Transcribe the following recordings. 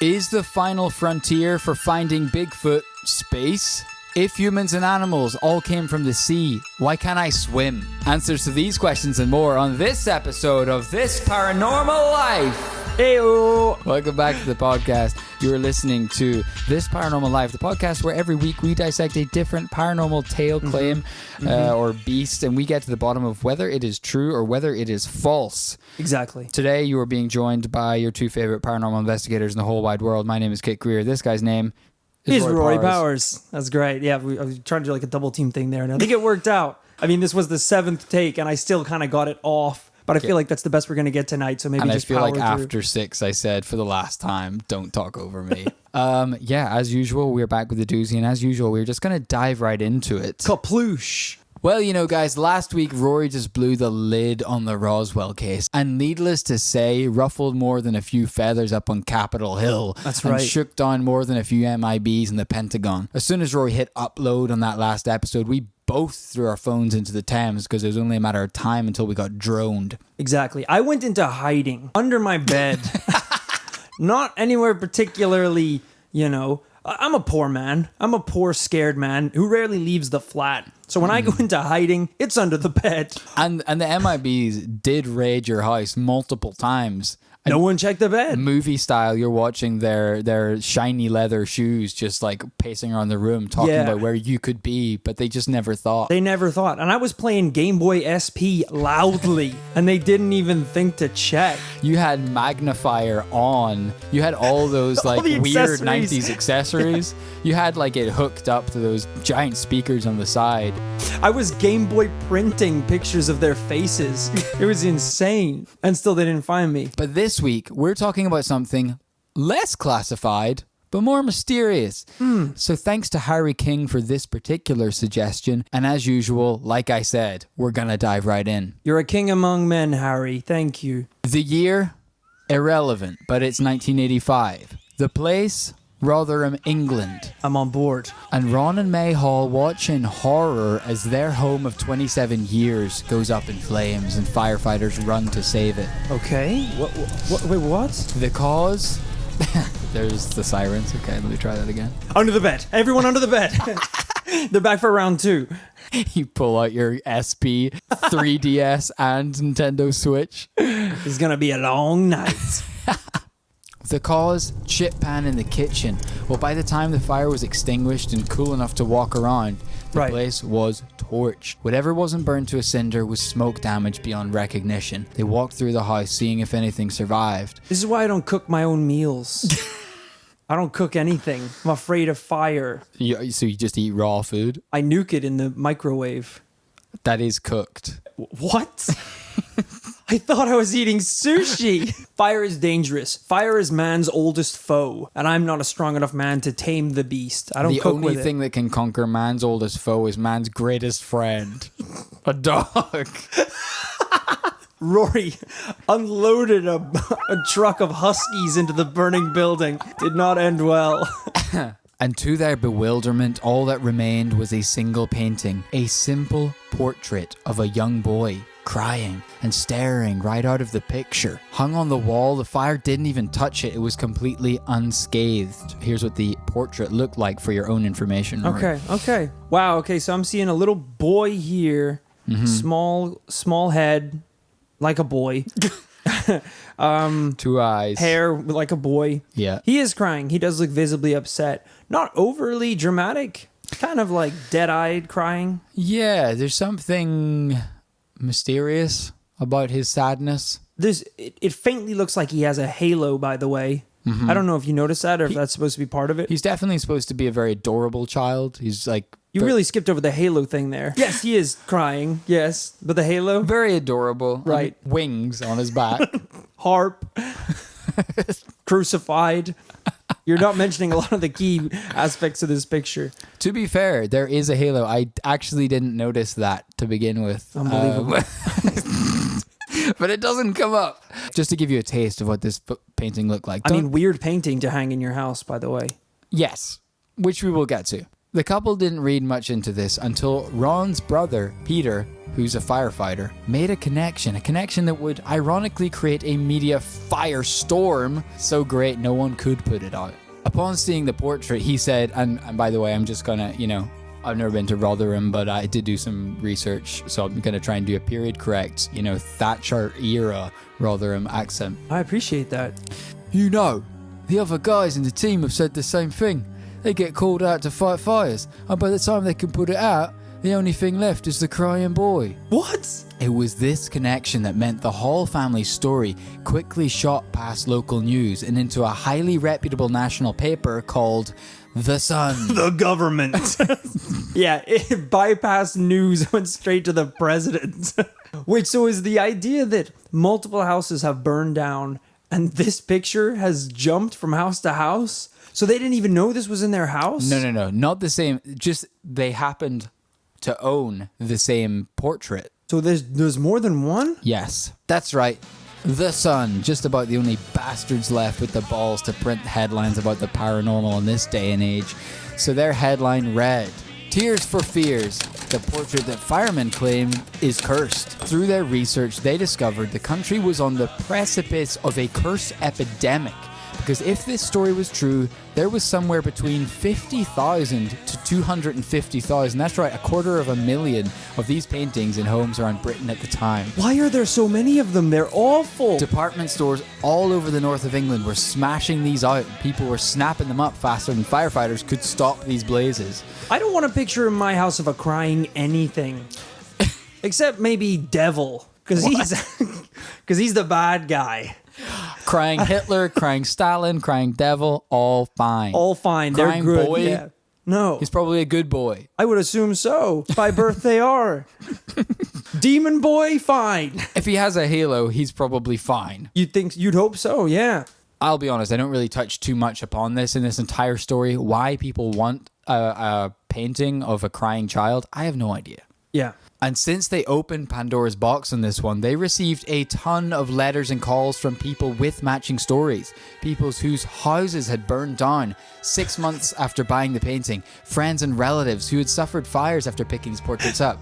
Is the final frontier for finding Bigfoot space? If humans and animals all came from the sea, why can't I swim? Answers to these questions and more on this episode of This Paranormal Life. Heyo! Welcome back to the podcast. You're listening to This Paranormal Life, the podcast where every week we dissect a different paranormal tale, claim, or beast, and we get to the bottom of whether it is true or whether it is false. Exactly. Today you are being joined by your two favorite paranormal investigators in the whole wide world. My name is Kit Greer. This guy's name is Rory Powers. That's great. Yeah, I was trying to do like a double team thing there, and I think it worked out. I mean, this was the 7th take, and I still kind of got it off. But I feel like that's the best we're going to get tonight, so maybe and just I feel like through. After 6, I said for the last time, don't talk over me. Yeah, as usual, we're back with the doozy, and as usual, we're just going to dive right into it. Kaploosh! Well, you know, guys, last week, Rory just blew the lid on the Roswell case, and needless to say, ruffled more than a few feathers up on Capitol Hill. That's right. And shook down more than a few MIBs in the Pentagon. As soon as Rory hit upload on that last episode, we both threw our phones into the Thames because it was only a matter of time until we got droned. Exactly. I went into hiding under my bed. Not anywhere particularly, you know. I'm a poor man. I'm a poor, scared man who rarely leaves the flat. So when I go into hiding, it's under the bed. And the MIBs did raid your house multiple times. No one checked the bed. Movie style, you're watching their shiny leather shoes just like pacing around the room talking about where you could be, but they just never thought. They never thought. And I was playing Game Boy SP loudly, and they didn't even think to check. You had magnifier on. You had all those like weird 90s accessories. You had like it hooked up to those giant speakers on the side. I was Game Boy printing pictures of their faces. It was insane. And still they didn't find me. But this week, we're talking about something less classified, but more mysterious. So thanks to Harry King for this particular suggestion. And as usual, like I said, we're going to dive right in. You're a king among men, Harry. Thank you. The year? Irrelevant, but it's 1985. The place? Rotherham, England. I'm on board. And Ron and May Hall watch in horror as their home of 27 years goes up in flames and firefighters run to save it. Okay. Wait, what? The cause? There's the sirens. Okay, let me try that again. Under the bed. Everyone under the bed. They're back for round 2. You pull out your SP, 3DS, and Nintendo Switch. It's going to be a long night. The cause? Chip pan in the kitchen. Well, by the time the fire was extinguished and cool enough to walk around, the place was torched. Whatever wasn't burned to a cinder was smoke damage beyond recognition. They walked through the house seeing if anything survived. This is why I don't cook my own meals. I don't cook anything. I'm afraid of fire. So you just eat raw food? I nuke it in the microwave. That is cooked. What? I thought I was eating sushi. Fire is dangerous. Fire is man's oldest foe, and I'm not a strong enough man to tame the beast. I don't cook with it. The only thing that can conquer man's oldest foe is man's greatest friend. A dog. Rory unloaded a truck of huskies into the burning building. Did not end well. And to their bewilderment, all that remained was a single painting, a simple portrait of a young boy crying and staring right out of the picture. Hung on the wall, the fire didn't even touch it. It was completely unscathed. Here's what the portrait looked like for your own information. Rory. Okay. Wow, okay, so I'm seeing a little boy here. Small head, like a boy. 2 eyes. Hair like a boy. Yeah. He is crying. He does look visibly upset. Not overly dramatic. Kind of like dead-eyed crying. Yeah, there's something mysterious about his sadness. It faintly looks like he has a halo, by the way. I don't know if you noticed that or if that's supposed to be part of it. He's definitely supposed to be a very adorable child. He's like... You really skipped over the halo thing there. Yes, he is crying. Yes, but the halo? Very adorable. Right. Wings on his back. Harp. Crucified. You're not mentioning a lot of the key aspects of this picture. To be fair, there is a halo. I actually didn't notice that to begin with. Unbelievable. But it doesn't come up. Just to give you a taste of what this painting looked like. I mean, weird painting to hang in your house, by the way. Yes, which we will get to. The couple didn't read much into this until Ron's brother, Peter, who's a firefighter, made a connection that would ironically create a media firestorm so great no one could put it out. Upon seeing the portrait, he said, and by the way, I'm just gonna, I've never been to Rotherham, but I did do some research, so I'm gonna try and do a period correct, Thatcher era Rotherham accent. I appreciate that. The other guys in the team have said the same thing. They get called out to fight fires, and by the time they can put it out, the only thing left is the crying boy. What? It was this connection that meant the Hall family's story quickly shot past local news and into a highly reputable national paper called The Sun. The government. Yeah, it bypassed news, went straight to the president. Wait, so is the idea that multiple houses have burned down and this picture has jumped from house to house? So they didn't even know this was in their house? No, not the same. Just they happened to own the same portrait. So there's more than one? Yes, that's right. The Sun, just about the only bastards left with the balls to print headlines about the paranormal in this day and age. So their headline read, "Tears for Fears, the portrait that firemen claim is cursed." Through their research, they discovered the country was on the precipice of a curse epidemic. Because if this story was true, there was somewhere between 50,000 to 250,000, that's right, 250,000 of these paintings in homes around Britain at the time. Why are there so many of them? They're awful. Department stores all over the north of England were smashing these out. People were snapping them up faster than firefighters could stop these blazes. I don't want a picture in my house of a crying anything. Except maybe Devil. Because he's the bad guy. Crying Hitler, crying Stalin, crying Devil, all fine. All fine. Crying They're good. boy? Yeah. No. He's probably a good boy. I would assume so. By birth they are. Demon boy, fine. If he has a halo, he's probably fine. You'd hope so, yeah. I'll be honest, I don't really touch too much upon this in this entire story. Why people want a painting of a crying child, I have no idea. Yeah. And since they opened Pandora's box on this one, they received a ton of letters and calls from people with matching stories. People whose houses had burned down 6 months after buying the painting. Friends and relatives who had suffered fires after picking these portraits up.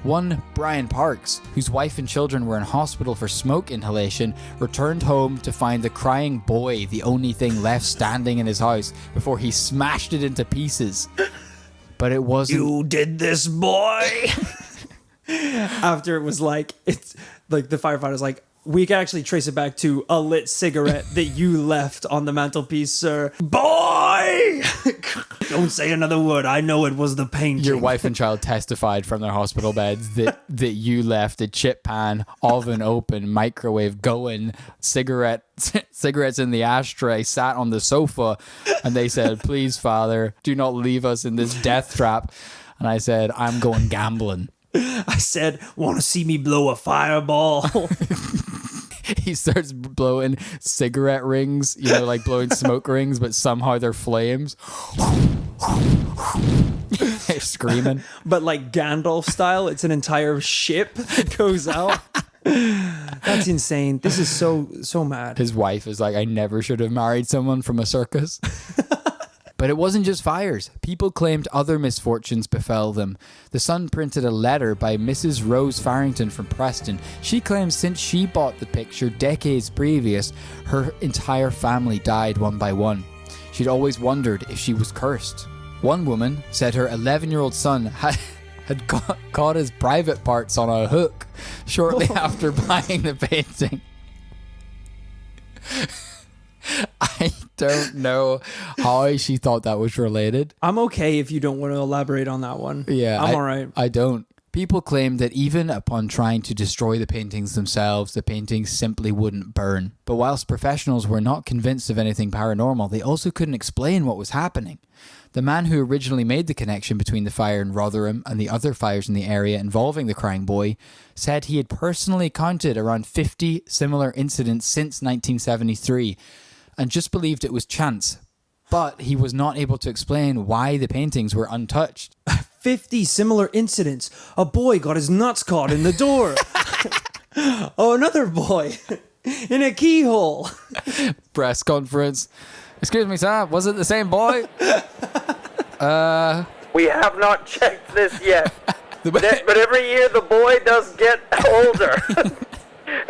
One, Brian Parks, whose wife and children were in hospital for smoke inhalation, returned home to find the crying boy the only thing left standing in his house before he smashed it into pieces. But it wasn't... You did this, boy! After it was it's like the firefighter's like, we can actually trace it back to a lit cigarette that you left on the mantelpiece, sir. Boy! Don't say another word. I know it was the painting. Your wife and child testified from their hospital beds that you left a chip pan, oven open, microwave going, cigarettes in the ashtray, sat on the sofa, and they said, "Please, Father, do not leave us in this death trap." And I said, "I'm going gambling." I said, "Want to see me blow a fireball?" He starts blowing cigarette rings, like blowing smoke rings, but somehow they're flames. They're screaming. But like Gandalf style, it's an entire ship that goes out. That's insane. This is so mad. His wife is like, "I never should have married someone from a circus." But it wasn't just fires. People claimed other misfortunes befell them. The Sun printed a letter by Mrs. Rose Farrington from Preston. She claims since she bought the picture decades previous, her entire family died one by one. She'd always wondered if she was cursed. One woman said her 11-year-old son had caught his private parts on a hook shortly after buying the painting. I don't know how she thought that was related. I'm okay if you don't want to elaborate on that one. Yeah, I'm all right. I don't. People claimed that even upon trying to destroy the paintings themselves, the paintings simply wouldn't burn. But whilst professionals were not convinced of anything paranormal, they also couldn't explain what was happening. The man who originally made the connection between the fire in Rotherham and the other fires in the area involving the crying boy said he had personally counted around 50 similar incidents since 1973 and just believed it was chance. But he was not able to explain why the paintings were untouched. 50 similar incidents. A boy got his nuts caught in the door. Oh, another boy in a keyhole. Press conference. "Excuse me, sir, was it the same boy?" We have not checked this yet. But every year the boy does get older.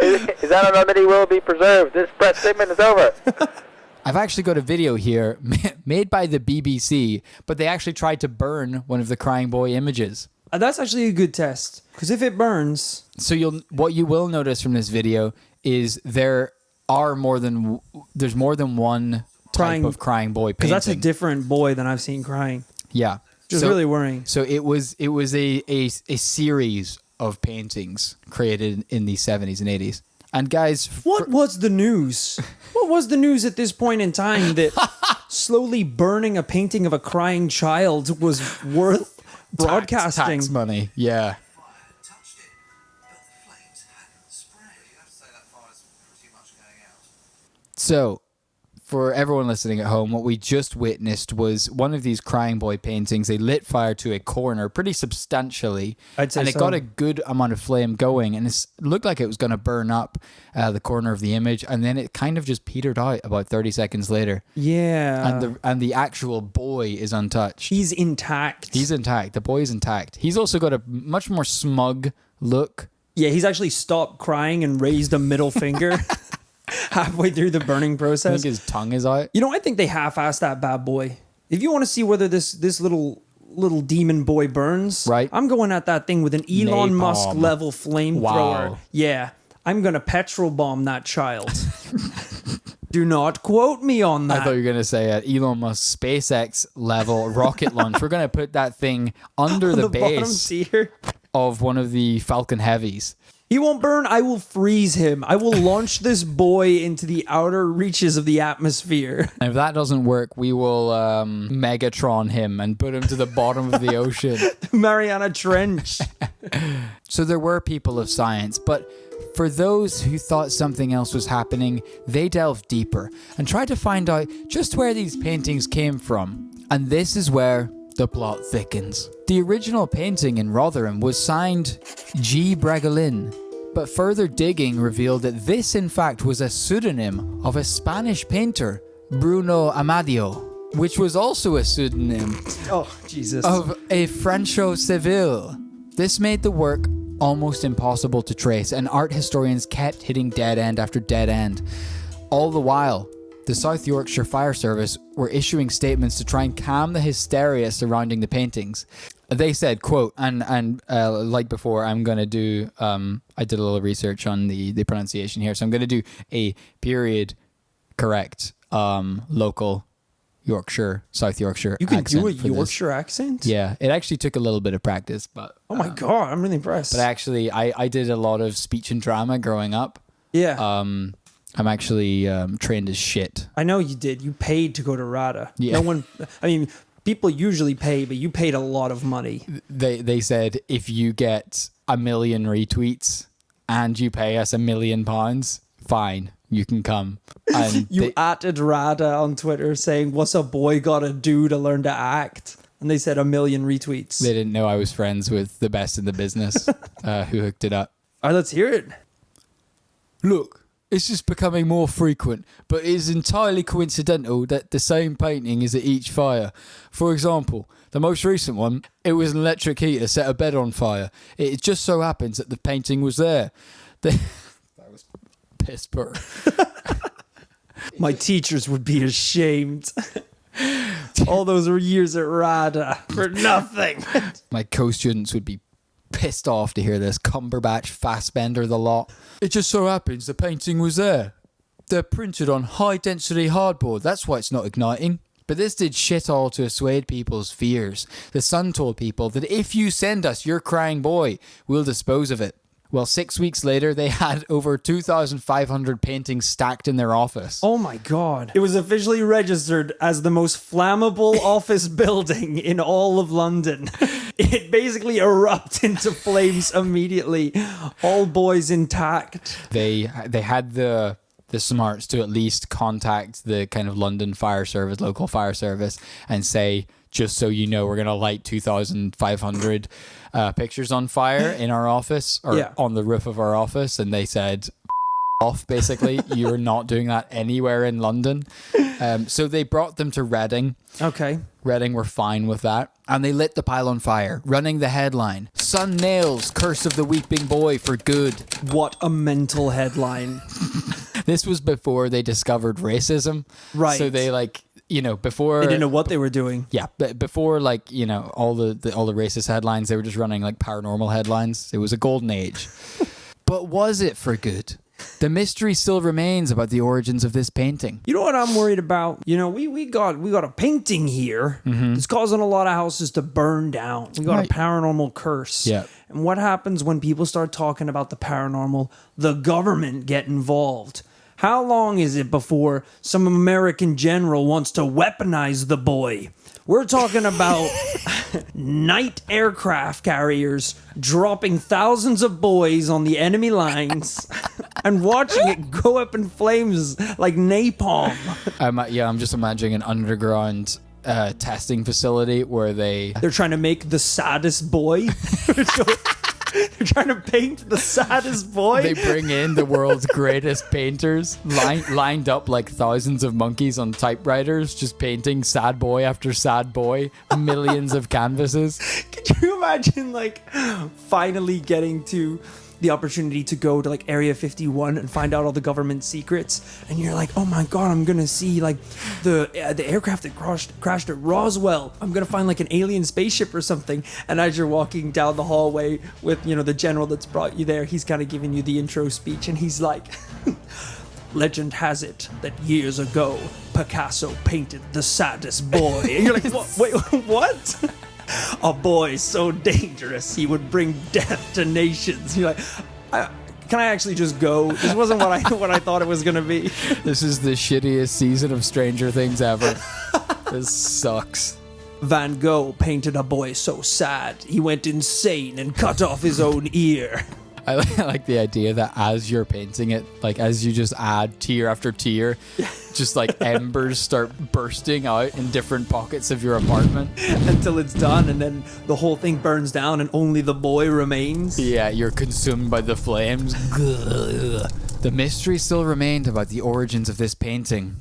Is that a remedy will be preserved? This press statement is over. I've actually got a video here made by the BBC, but they actually tried to burn one of the crying boy images. That's actually a good test, because if it burns... So what you will notice from this video is there's more than one type of crying boy painting. Because that's a different boy than I've seen crying. Yeah. Which is really worrying. So it was a series of paintings created in the 70s and 80s. And guys... What was the news? What was the news at this point in time that slowly burning a painting of a crying child was worth broadcasting? Tax money, yeah. So, for everyone listening at home, what we just witnessed was one of these crying boy paintings. They lit fire to a corner pretty substantially. I'd say and it got a good amount of flame going, and it looked like it was going to burn up the corner of the image, and then it kind of just petered out about 30 seconds later. Yeah. And the actual boy is untouched. He's intact. He's intact. The boy is intact. He's also got a much more smug look. Yeah, he's actually stopped crying and raised a middle finger. Halfway through the burning process. I think his tongue is out. You know, I think they half-assed that bad boy. If you want to see whether this little demon boy burns, right? I'm going at that thing with an Elon Napalm. Musk level flamethrower. Wow. Yeah, I'm going to petrol bomb that child. Do not quote me on that. I thought you were going to say Elon Musk SpaceX level rocket launch. We're going to put that thing under the base of one of the Falcon Heavies. He won't burn. I will freeze him. I will launch this boy into the outer reaches of the atmosphere. And if that doesn't work, we will Megatron him and put him to the bottom of the ocean. Mariana Trench. So there were people of science, but for those who thought something else was happening, they delved deeper and tried to find out just where these paintings came from. And this is where the plot thickens. The original painting in Rotherham was signed G. Bregalin, but further digging revealed that this in fact was a pseudonym of a Spanish painter, Bruno Amadio, which was also a pseudonym of a Franco Seville. This made the work almost impossible to trace, and art historians kept hitting dead end after dead end. All the while, the South Yorkshire Fire Service were issuing statements to try and calm the hysteria surrounding the paintings. They said, quote, and like before, I'm going to do, I did a little research on the pronunciation here, so I'm going to do a period correct local Yorkshire, South Yorkshire accent. You can do a Yorkshire accent? Yeah, it actually took a little bit of practice, but... Oh my God, I'm really impressed. But actually, I did a lot of speech and drama growing up. Yeah. I'm actually trained as shit. I know you did. You paid to go to RADA. Yeah. No one... I mean, people usually pay, but you paid a lot of money. They said, if you get 1 million retweets and you pay us £1 million, fine, you can come. And you atted RADA on Twitter saying, what's a boy gotta do to learn to act? And they said 1 million retweets. They didn't know I was friends with the best in the business who hooked it up. All right, let's hear it. Look, it's just becoming more frequent, but it is entirely coincidental that the same painting is at each fire. For example, the most recent one, it was an electric heater set a bed on fire. It just so happens that the painting was there. That was piss poor. My teachers would be ashamed. All those were years at RADA for nothing. My co-students would be pissed off to hear this. Cumberbatch, Fassbender, the lot. It just so happens the painting was there. They're printed on high-density hardboard. That's why it's not igniting. But this did shit all to assuage people's fears. The Sun told people that if you send us your crying boy, we'll dispose of it. Well, 6 weeks later, they had over 2,500 paintings stacked in their office. Oh my God. It was officially registered as the most flammable office building in all of London. It basically erupted into flames immediately. All boys intact. They had the smarts to at least contact the kind of London fire service, local fire service, and say, just so you know, we're going to light 2,500 pictures on fire in our office or on the roof of our office. And they said, off, basically. You're not doing that anywhere in London. So they brought them to Reading. Okay. Reading were fine with that. And they lit the pile on fire, running the headline, "Sun nails Curse of the Weeping Boy for good." What a mental headline. This was before they discovered racism. Right. So they before... They didn't know what they were doing. Yeah, but before all the racist headlines, they were just running like paranormal headlines. It was a golden age. But was it for good? The mystery still remains about the origins of this painting. You know what I'm worried about? We got a painting here. It's causing a lot of houses to burn down. We got a paranormal curse. Yeah. And what happens when people start talking about the paranormal? The government get involved. How long is it before some American general wants to weaponize the boy? We're talking about night aircraft carriers dropping thousands of boys on the enemy lines and watching it go up in flames like napalm. I'm just imagining an underground testing facility where they're trying to make the saddest boy. They're trying to paint the saddest boy. They bring in the world's greatest painters, lined up like thousands of monkeys on typewriters, just painting sad boy after sad boy, millions of canvases. Could you imagine, finally getting to the opportunity to go to Area 51 and find out all the government secrets, and you're like, oh my god, I'm gonna see the aircraft that crashed at Roswell. I'm gonna find an alien spaceship or something. And as you're walking down the hallway with the general that's brought you there, he's kind of giving you the intro speech, and he's like, legend has it that years ago Picasso painted the saddest boy. And you're like, wait, what? A boy so dangerous he would bring death to nations. You're like, can I actually just go? This wasn't what I thought it was gonna be. This is the shittiest season of Stranger Things ever. This sucks. Van Gogh painted a boy so sad he went insane and cut off his own ear. I like the idea that as you're painting it, as you just add tier after tier, just embers start bursting out in different pockets of your apartment. Until it's done, and then the whole thing burns down and only the boy remains. Yeah, you're consumed by the flames. The mystery still remained about the origins of this painting.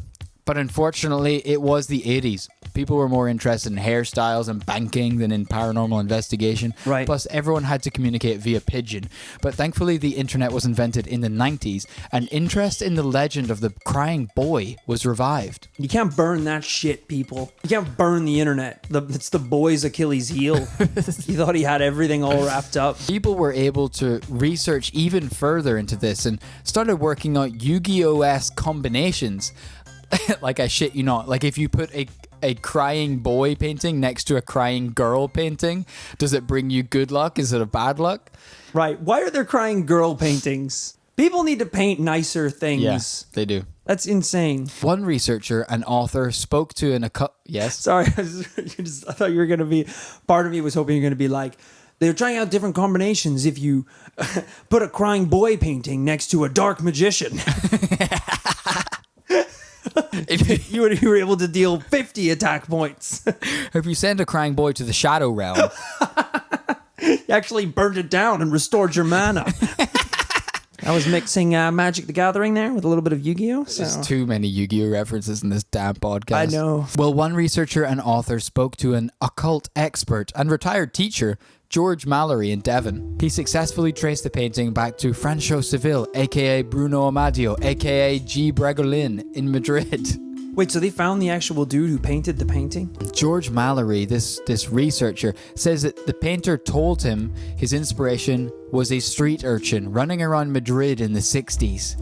But unfortunately, it was the 80s. People were more interested in hairstyles and banking than in paranormal investigation. Right. Plus, everyone had to communicate via pigeon. But thankfully, the internet was invented in the 90s, and interest in the legend of the crying boy was revived. You can't burn that shit, people. You can't burn the internet. It's the boy's Achilles heel. He thought he had everything all wrapped up. People were able to research even further into this and started working out Yu-Gi-Oh-esque combinations. I shit you not. If you put a crying boy painting next to a crying girl painting, does it bring you good luck? Is it a bad luck? Right. Why are there crying girl paintings? People need to paint nicer things. Yes, they do. That's insane. One researcher and author spoke to Yes? Sorry, I thought you were going to be... Part of me was hoping you're going to be like, they're trying out different combinations if you put a crying boy painting next to a dark magician. you were able to deal 50 attack points. If you send a crying boy to the Shadow Realm... You actually burned it down and restored your mana. I was mixing Magic the Gathering there with a little bit of Yu-Gi-Oh! There's too many Yu-Gi-Oh! References in this damn podcast. I know. Well, one researcher and author spoke to an occult expert and retired teacher, George Mallory in Devon. He successfully traced the painting back to Franco Seville, aka Bruno Amadio, aka G. Bregolin in Madrid. Wait, so they found the actual dude who painted the painting? George Mallory, this researcher, says that the painter told him his inspiration was a street urchin running around Madrid in the 60s.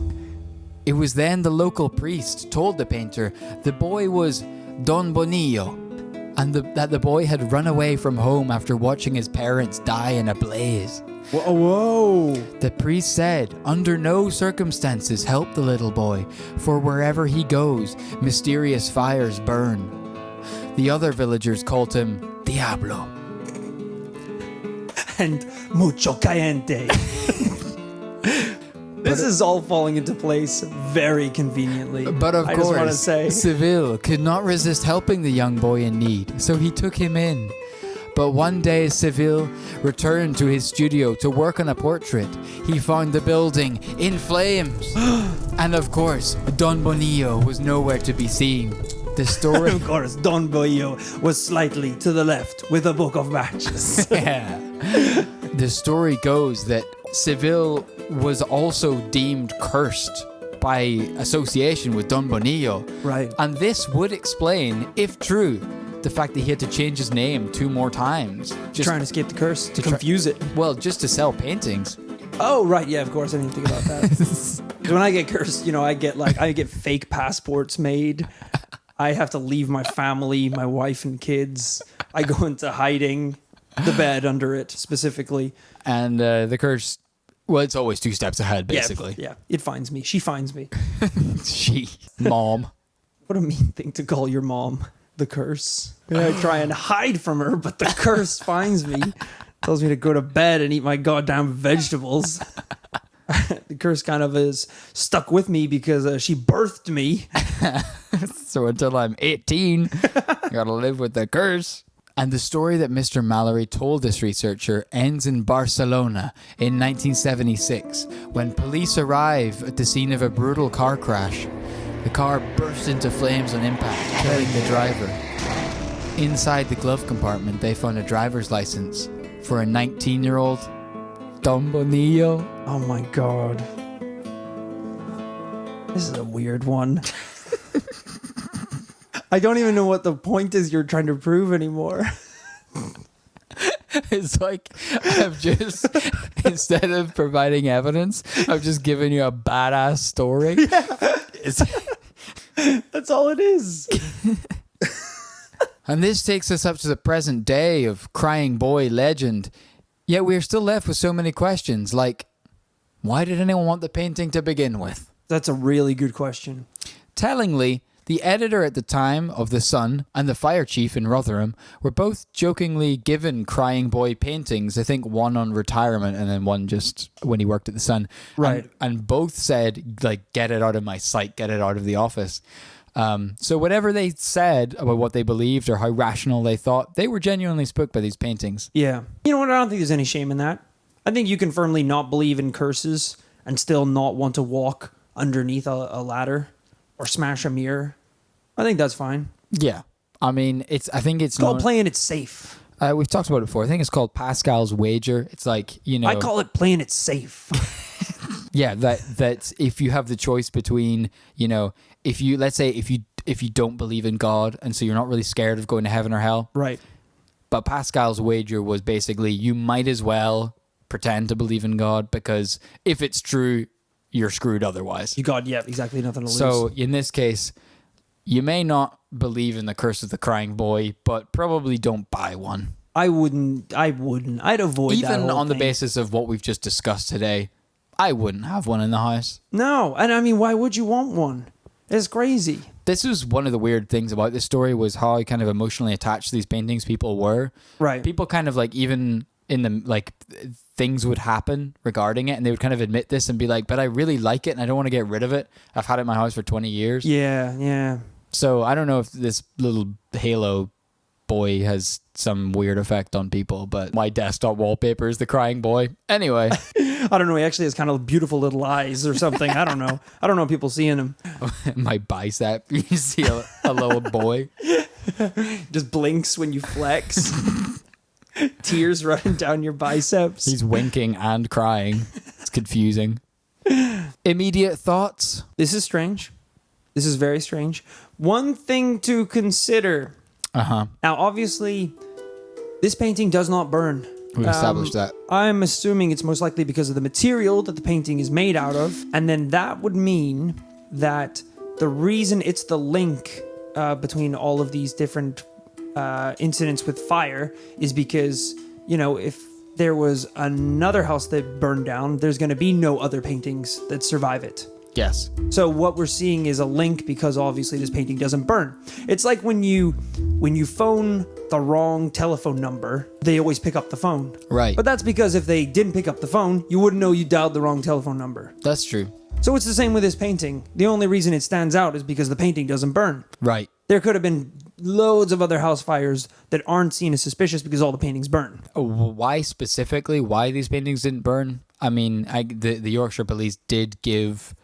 It was then the local priest told the painter the boy was Don Bonillo, and that the boy had run away from home after watching his parents die in a blaze. Whoa. The priest said, under no circumstances help the little boy, for wherever he goes, mysterious fires burn. The other villagers called him Diablo. And mucho caliente. This is all falling into place very conveniently. But of I course, just want to say, Seville could not resist helping the young boy in need, so he took him in. But one day Seville returned to his studio to work on a portrait. He found the building in flames. And of course, Don Bonillo was nowhere to be seen. The story... Of course, Don Boyo was slightly to the left with a book of matches. Yeah. The story goes that Seville was also deemed cursed by association with Don Bonillo. Right. And this would explain, if true, the fact that he had to change his name 2 more times. Just Trying to escape the curse, to confuse it. Well, just to sell paintings. Oh, right. Yeah, of course. I didn't think about that. 'Cause when I get cursed, I get fake passports made. I have to leave my family, my wife and kids. I go into hiding, the bed under it specifically. And the curse, well, it's always 2 steps ahead, basically. Yeah, it finds me. She finds me. Mom. What a mean thing to call your mom, the curse. I try and hide from her, but the curse finds me. Tells me to go to bed and eat my goddamn vegetables. The curse kind of is stuck with me because she birthed me. So until I'm 18, I gotta live with the curse. And the story that Mr. Mallory told this researcher ends in Barcelona in 1976 when police arrive at the scene of a brutal car crash. The car burst into flames on impact, killing the driver. Inside the glove compartment, they found a driver's license for a 19-year-old Don Bonillo. Oh my god. This is a weird one. I don't even know what the point is you're trying to prove anymore. It's like I've just, instead of providing evidence, I've just given you a badass story. That's all it is. And this takes us up to the present day of Crying Boy legend. Yet we are still left with so many questions, like, why did anyone want the painting to begin with? That's a really good question. Tellingly, the editor at the time of The Sun and the fire chief in Rotherham were both jokingly given Crying Boy paintings, I think one on retirement and then one just when he worked at The Sun. Right. And both said, like, get it out of my sight, get it out of the office. So whatever they said about what they believed or how rational they thought, they were genuinely spooked by these paintings. Yeah. You know what? I don't think there's any shame in that. I think you can firmly not believe in curses and still not want to walk underneath a ladder or smash a mirror. I think that's fine. Yeah. I mean, I think it's called playing it safe. We've talked about it before. I think it's called Pascal's wager. It's like, I call it playing it safe. Yeah, that if you have the choice between, if you, let's say if you don't believe in God and so you're not really scared of going to heaven or hell. Right. But Pascal's wager was basically you might as well pretend to believe in God because if it's true, you're screwed otherwise. You got, yeah, exactly, nothing to lose. So in this case, you may not believe in the curse of the crying boy, but probably don't buy one. I wouldn't. I'd avoid that even whole on the thing. basis of what we've just discussed today. I wouldn't have one in the house. No, and I mean, why would you want one? It's crazy. This was one of the weird things about this story was how kind of emotionally attached to these paintings people were. Right. People kind of like even in the like things would happen regarding it and they would kind of admit this and be like, but I really like it and I don't want to get rid of it. I've had it in my house for 20 years. Yeah, yeah. So I don't know if this little Halo boy has some weird effect on people, but my desktop wallpaper is the crying boy. Anyway. I don't know. He actually has kind of beautiful little eyes or something. I don't know. I don't know people seeing him. My bicep. You see a little boy. Just blinks when you flex. Tears running down your biceps. He's winking and crying. It's confusing. Immediate thoughts? This is strange. This is very strange. One thing to consider. Uh-huh. Now, obviously, this painting does not burn. We've established that. I'm assuming it's most likely because of the material that the painting is made out of. And then that would mean that the reason it's the link between all of these different incidents with fire is because, if there was another house that burned down, there's going to be no other paintings that survive it. Yes. So what we're seeing is a link because obviously this painting doesn't burn. It's like when you phone the wrong telephone number, they always pick up the phone. Right. But that's because if they didn't pick up the phone, you wouldn't know you dialed the wrong telephone number. That's true. So it's the same with this painting. The only reason it stands out is because the painting doesn't burn. Right. There could have been loads of other house fires that aren't seen as suspicious because all the paintings burn. Why specifically? Why these paintings didn't burn? I mean, the Yorkshire police did give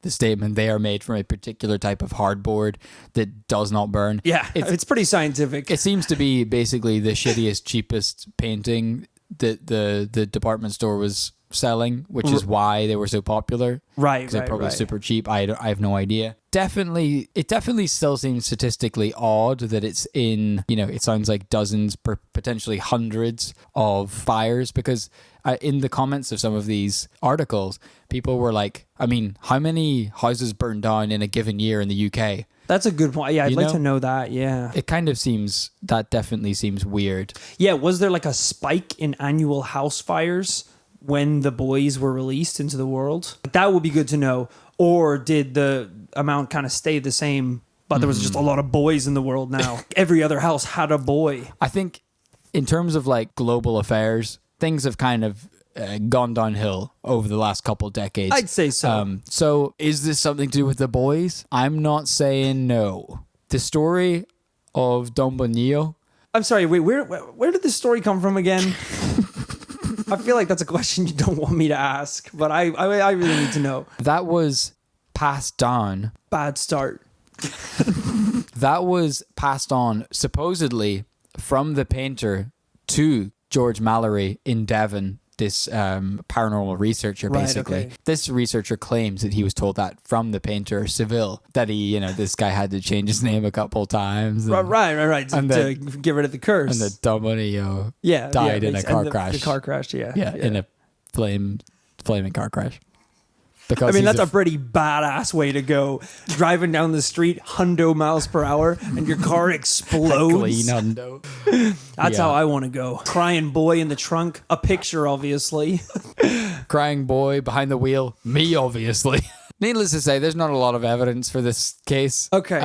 the statement they are made from a particular type of hardboard that does not burn. Yeah, it's pretty scientific. It seems to be basically the shittiest, cheapest painting that the department store was selling, which is why they were so popular. Right, because they're probably super cheap. I have no idea. It definitely still seems statistically odd that it's in, it sounds like dozens, potentially hundreds of fires, because in the comments of some of these articles, people were like, I mean, how many houses burn down in a given year in the UK? That's a good point. Yeah, I'd like to know that. Yeah. It kind of seems, that definitely seems weird. Yeah, was there like a spike in annual house fires when the boys were released into the world? That would be good to know. Or did the amount kind of stay the same, but there was just a lot of boys in the world now? Every other house had a boy. I think in terms of like global affairs, things have kind of gone downhill over the last couple decades. I'd say so. So is this something to do with the boys? I'm not saying no. The story of Dombonillo. I'm sorry, wait, where did this story come from again? I feel like that's a question you don't want me to ask, but I really need to know. That was passed down. Bad start. That was passed on supposedly from the painter to George Mallory in Devon, this paranormal researcher, basically. Right, okay. This researcher claims that he was told that from the painter Seville, that he, this guy had to change his name a couple times. And, right. To get rid of the curse. And the Dombonillo died in a car crash. The car crash, yeah. In a flaming car crash. Because that's a pretty badass way to go. Driving down the street, 100 miles per hour, and your car explodes. Clean hundo. That's how I want to go. Crying boy in the trunk. A picture, obviously. Crying boy behind the wheel. Me, obviously. Needless to say, there's not a lot of evidence for this case. Okay.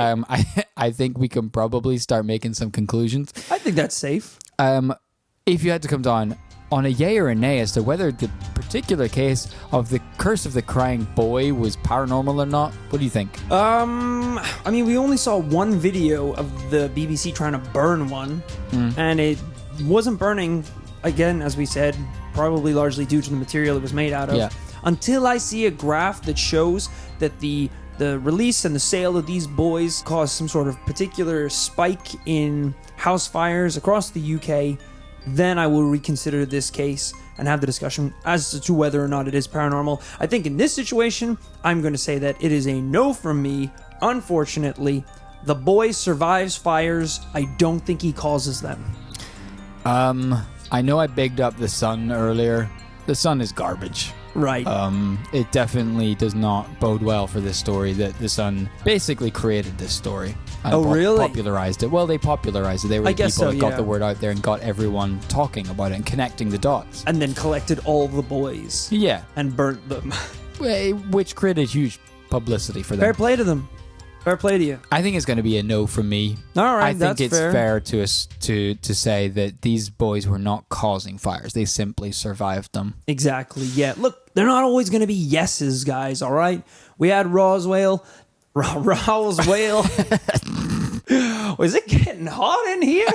I think we can probably start making some conclusions. I think that's safe. If you had to come down on a yay or a nay as to whether the particular case of the curse of the crying boy was paranormal or not, what do you think? We only saw one video of the BBC trying to burn one, and it wasn't burning, again, as we said, probably largely due to the material it was made out of. Yeah. Until I see a graph that shows that the release and the sale of these boys caused some sort of particular spike in house fires across the UK, then I will reconsider this case and have the discussion as to whether or not it is paranormal. I think in this situation, I'm going to say that it is a no from me. Unfortunately, the boy survives fires. I don't think he causes them. I know I bigged up the sun earlier. The sun is garbage. Right. It definitely does not bode well for this story that the sun basically created this story. And really? Popularized it. Well, they popularized it. They were the people that got yeah. the word out there and got everyone talking about it and connecting the dots. And then collected all the boys. Yeah. And burnt them. Which created huge publicity for them. Fair play to them. Fair play to you. I think it's going to be a no from me. All right, I think that's it's fair to us to say that these boys were not causing fires. They simply survived them. Exactly. Yeah. Look, they're not always going to be yeses, guys. All right. We had Roswell. Roswell. Was it getting hot in here?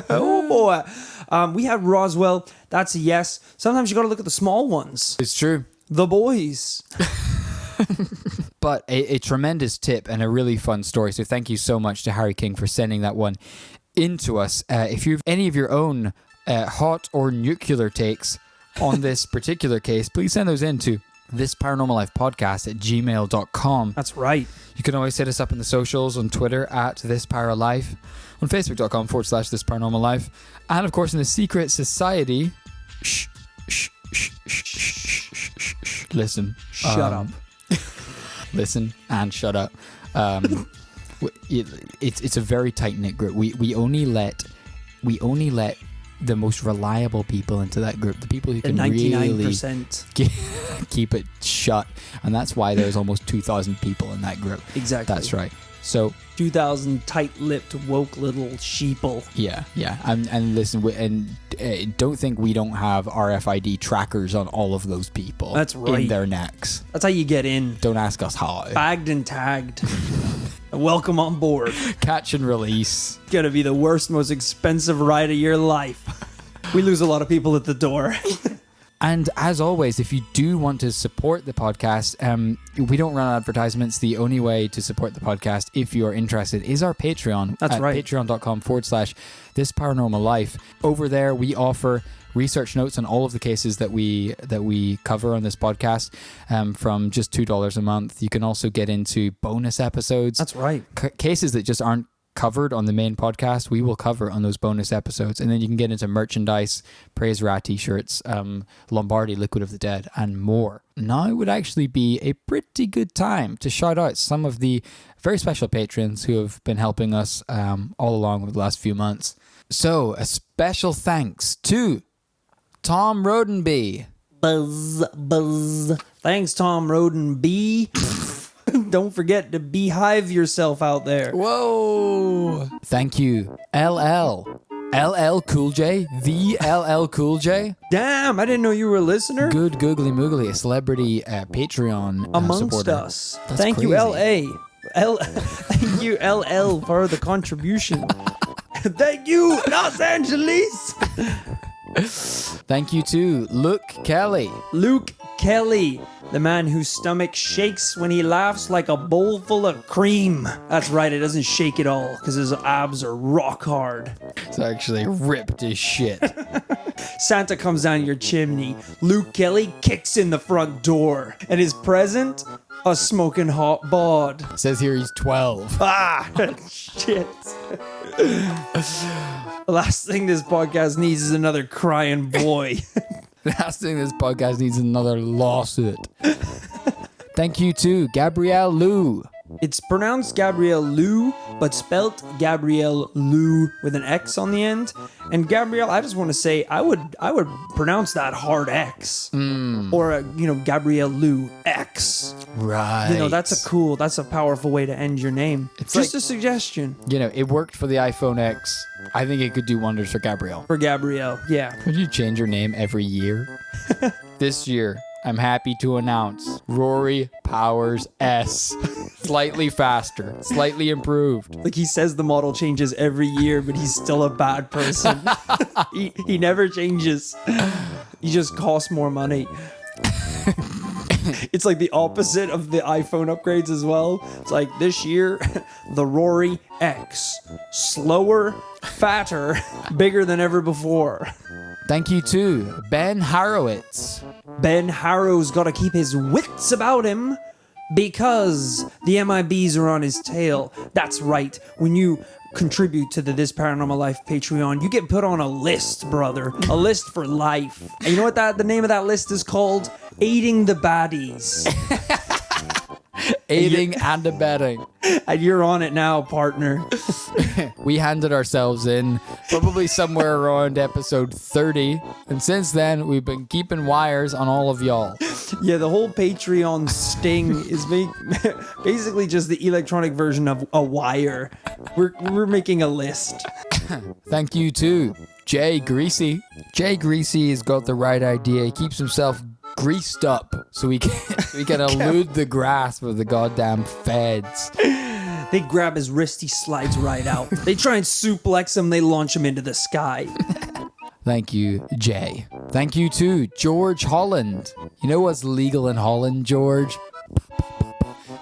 Oh boy. We had Roswell. That's a yes. Sometimes you got to look at the small ones. It's true. The boys. But a tremendous tip and a really fun story. So thank you so much to Harry King for sending that one into us. If you have any of your own hot or nuclear takes on this particular case, please send those in to thisparanormallifepodcast@gmail.com. That's right. You can always hit us up in the socials on Twitter @thisparalife, on facebook.com/thisparanormallife, and of course in the secret society. Listen. Shut up. Listen and shut up. It's a very tight knit group. We only let the most reliable people into that group. The people who can 99%. really keep it shut, and that's why there's almost 2,000 people in that group. Exactly. That's right. So 2,000 tight-lipped, woke little sheeple. Yeah. And listen, don't think we don't have RFID trackers on all of those people. That's right. In their necks. That's how you get in. Don't ask us how. Bagged and tagged. Welcome on board. Catch and release. Gonna be the worst, most expensive ride of your life. We lose a lot of people at the door. And as always, if you do want to support the podcast, we don't run advertisements. The only way to support the podcast, if you're interested, is our Patreon. That's right. Patreon.com/This Paranormal Life. Over there, we offer research notes on all of the cases that we cover on this podcast, from just $2 a month. You can also get into bonus episodes. That's right. Cases that just aren't covered on the main podcast, we will cover on those bonus episodes. And then you can get into merchandise, Praise Rat t-shirts, Lombardi Liquid of the Dead, and more. Now would actually be a pretty good time to shout out some of the very special patrons who have been helping us all along over the last few months. So a special thanks to Tom Rodenby. Buzz. Thanks, Tom Rodenby. Don't forget to beehive yourself out there. Whoa. Thank you, LL Cool J, the LL Cool J. Damn, I didn't know you were a listener. Good googly moogly, a celebrity Patreon amongst supporter. us. That's Thank crazy. you, Thank you, LL, for the contribution. Thank you, Los Angeles. Thank you to Luke Kelly. Luke Kelly, the man whose stomach shakes when he laughs like a bowl full of cream. That's right, it doesn't shake at all because his abs are rock hard. It's actually ripped as shit. Santa comes down your chimney. Luke Kelly kicks in the front door. And his present? A smoking hot bod. It says here he's 12. Ah, shit. The last thing this podcast needs is another crying boy. The last thing this podcast needs is another lawsuit. Thank you to Gabrielle Lou. It's pronounced Gabrielle Lou, but spelt Gabrielle Lou with an X on the end. And Gabrielle, I just want to say, I would pronounce that hard X, or Gabrielle Lou X. Right. That's a powerful way to end your name. It's just like- a suggestion It worked for the iPhone X. I think it could do wonders for Gabrielle. for Gabrielle. Yeah. Could you change your name every year? This year, I'm happy to announce Rory Powers S. Slightly faster, slightly improved. Like he says the model changes every year, but he's still a bad person. he never changes. He just costs more money. It's like the opposite of the iPhone upgrades as well. It's like this year, the Rory X. Slower, fatter, bigger than ever before. Thank you to Ben Harrowitz. Ben Harrow's got to keep his wits about him because the MIBs are on his tail. That's right. When you contribute to the This Paranormal Life Patreon, you get put on a list, brother. A list for life. And you know what the name of that list is called? Aiding the Baddies. Aiding and abetting. And you're on it now, partner. We handed ourselves in probably somewhere around episode 30. And since then, we've been keeping wires on all of y'all. Yeah, the whole Patreon sting is basically just the electronic version of a wire. We're making a list. Thank you to Jay Greasy. Jay Greasy has got the right idea. He keeps himself greased up so we can elude the grasp of the goddamn feds. They grab his wrist, he slides right out. They try and suplex him, they launch him into the sky. Thank you, Jay. Thank you to George Holland. You know what's legal in Holland, George?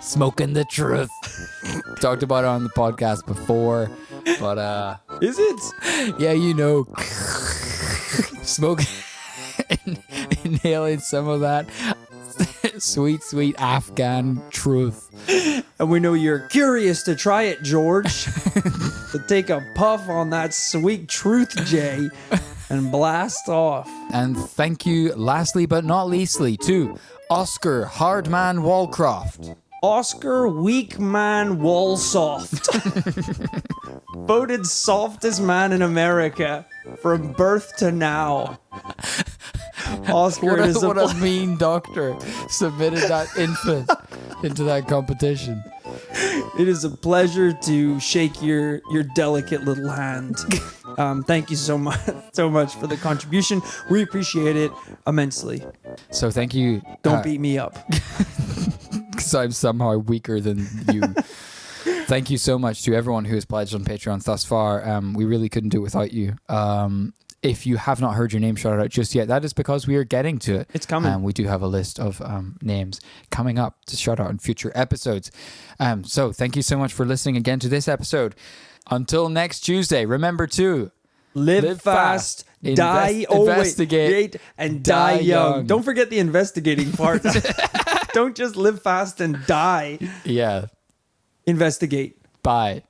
Smoking the truth. Talked about it on the podcast before, but Is it? yeah, smoking, inhaling some of that sweet Afghan truth. And we know you're curious to try it, George. To take a puff on that sweet truth, Jay, and blast off. And thank you, lastly but not leastly, to Oscar Hardman Walcroft. Oscar Weakman Walsoft. Voted softest man in America from birth to now. Oscar, What a mean doctor submitted that infant into that competition. it is a pleasure to shake your delicate little hand. Thank you so much for the contribution. We appreciate it immensely. So thank you. Don't beat me up. Because I'm somehow weaker than you. Thank you so much to everyone who has pledged on Patreon thus far. We really couldn't do it without you. if you have not heard your name shouted out just yet, that is because we are getting to it. It's coming. We do have a list of names coming up to shout out in future episodes. So thank you so much for listening again to this episode. Until next Tuesday, remember to live fast, investigate, and die young. Don't forget the investigating part. Don't just live fast and die. Yeah. Investigate. Bye.